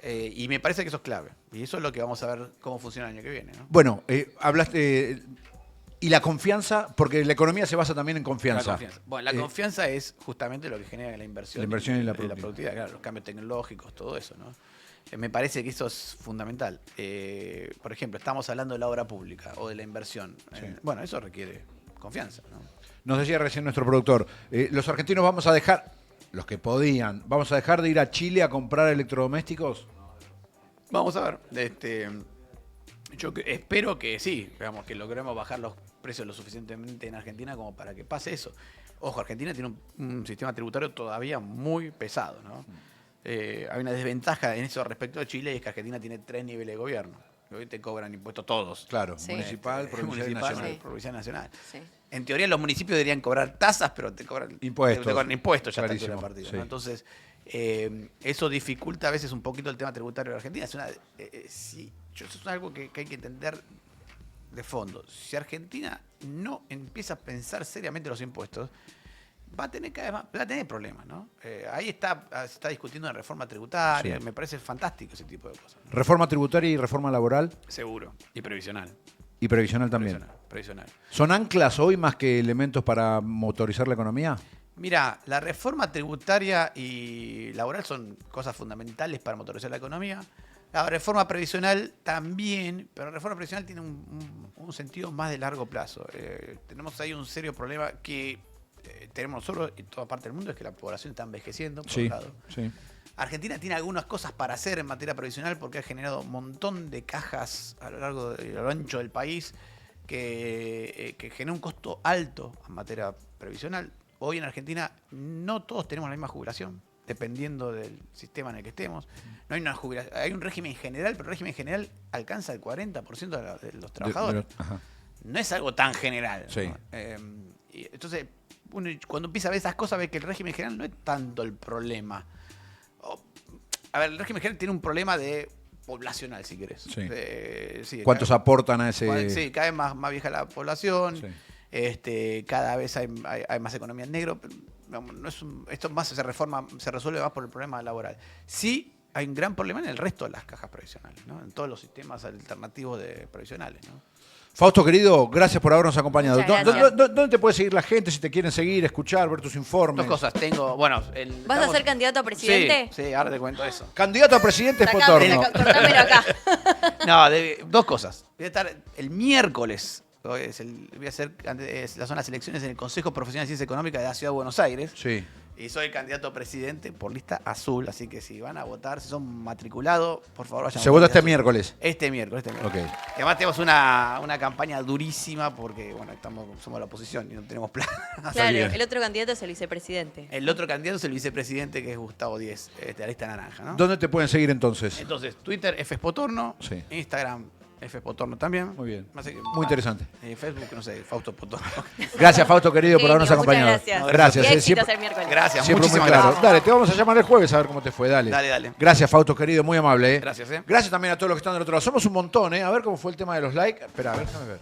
Y me parece que eso es clave. Y eso es lo que vamos a ver cómo funciona el año que viene, ¿no? Bueno, hablaste. Y la confianza, porque la economía se basa también en confianza. La confianza. Bueno, la confianza es justamente lo que genera la inversión. La inversión y la productividad. Claro, los cambios tecnológicos, todo eso, ¿no? Me parece que eso es fundamental. Por ejemplo, estamos hablando de la obra pública o de la inversión. Sí. Bueno, eso requiere confianza, ¿no? Nos decía recién nuestro productor, los argentinos vamos a dejar, los que podían, vamos a dejar de ir a Chile a comprar electrodomésticos. Vamos a ver. Espero que sí, digamos, que logremos bajar los precios lo suficientemente en Argentina como para que pase eso. Ojo, Argentina tiene un sistema tributario todavía muy pesado, ¿no? Hay una desventaja en eso respecto a Chile, y es que Argentina tiene 3 niveles de gobierno. Hoy te cobran impuestos todos. Claro, Sí. municipal, provincial y Municipal, nacional. Sí. provincial, nacional. Sí. En teoría los municipios deberían cobrar tasas, pero te cobran Impuestos. te cobran impuestos ya a esta Clarísimo, altura del partido, sí. ¿no? Entonces, eso dificulta a veces un poquito el tema tributario de Argentina. Eso es algo que hay que entender de fondo. Si Argentina no empieza a pensar seriamente los impuestos, va a tener cada vez más, va a tener problemas, ¿no? Ahí se está discutiendo una reforma tributaria, Sí. me parece fantástico ese tipo de cosas. Reforma tributaria y reforma laboral Seguro. Y previsional. y previsional también. Previsional. ¿Son anclas hoy más que elementos para motorizar la economía? Mira, la reforma tributaria y laboral son cosas fundamentales para motorizar la economía. La reforma previsional también, pero la reforma previsional tiene un sentido más de largo plazo. Tenemos ahí un serio problema que tenemos nosotros y toda parte del mundo, es que la población está envejeciendo, por un lado. sí. Argentina tiene algunas cosas para hacer en materia previsional porque ha generado un montón de cajas a lo largo y a lo ancho del país que genera un costo alto en materia previsional. Hoy en Argentina no todos tenemos la misma jubilación, dependiendo del sistema en el que estemos. No hay una jubilación, hay un régimen general, pero el régimen general alcanza el 40% de los trabajadores. Ajá. No es algo tan general, Sí. ¿no? Y entonces, uno cuando empieza a ver esas cosas, ve que el régimen general no es tanto el problema. A ver, el régimen general tiene un problema de poblacional, si querés. Sí. Sí, ¿Cuántos aportan a ese...? Sí, cada vez más vieja la población. Sí. Cada vez hay más economía en negro. Pero, digamos, esto más se resuelve más por el problema laboral. Sí, hay un gran problema en el resto de las cajas previsionales, ¿no? En todos los sistemas alternativos previsionales, ¿no? Fausto, querido, gracias por habernos acompañado. Muchas gracias. ¿Dónde te puede seguir la gente si te quieren seguir, escuchar, ver tus informes? Dos cosas. Tengo, bueno... ¿Vas a ser candidato a presidente? Sí, ahora te cuento eso. Candidato a presidente es Sacámelo, Potorno. cortámelo acá. No, dos cosas. Voy a estar el miércoles. Son las elecciones en el Consejo Profesional de Ciencia Económica de la Ciudad de Buenos Aires. Sí. Y soy candidato a presidente por lista azul. Así que si van a votar, si son matriculados, por favor vayan a Se votar vota este azul. miércoles. Este miércoles. Ok. Y además tenemos una campaña durísima porque, bueno, somos la oposición y no tenemos plan. Claro, bien. el otro candidato es el vicepresidente. El otro candidato es el vicepresidente, que es Gustavo Díez, de la lista naranja, ¿no? ¿Dónde te pueden seguir entonces? Entonces, Twitter, FSPotorno. Sí. Instagram, FSPotorno también. Muy bien. Así que, Muy interesante. Facebook, no sé, Fausto Potorno. Gracias, Fausto, querido, por habernos Genio, muchas acompañado. gracias. Gracias. Y éxitos Siempre, el miércoles. Gracias, siempre muy muchísimas claro. gracias. Dale, te vamos a llamar el jueves a ver cómo te fue. Dale. Dale. Gracias, Fausto, querido, muy amable. Gracias, Gracias también a todos los que están del otro lado. Somos un montón, ¿eh? A ver cómo fue el tema de los likes. Espera, a ver, déjame ver.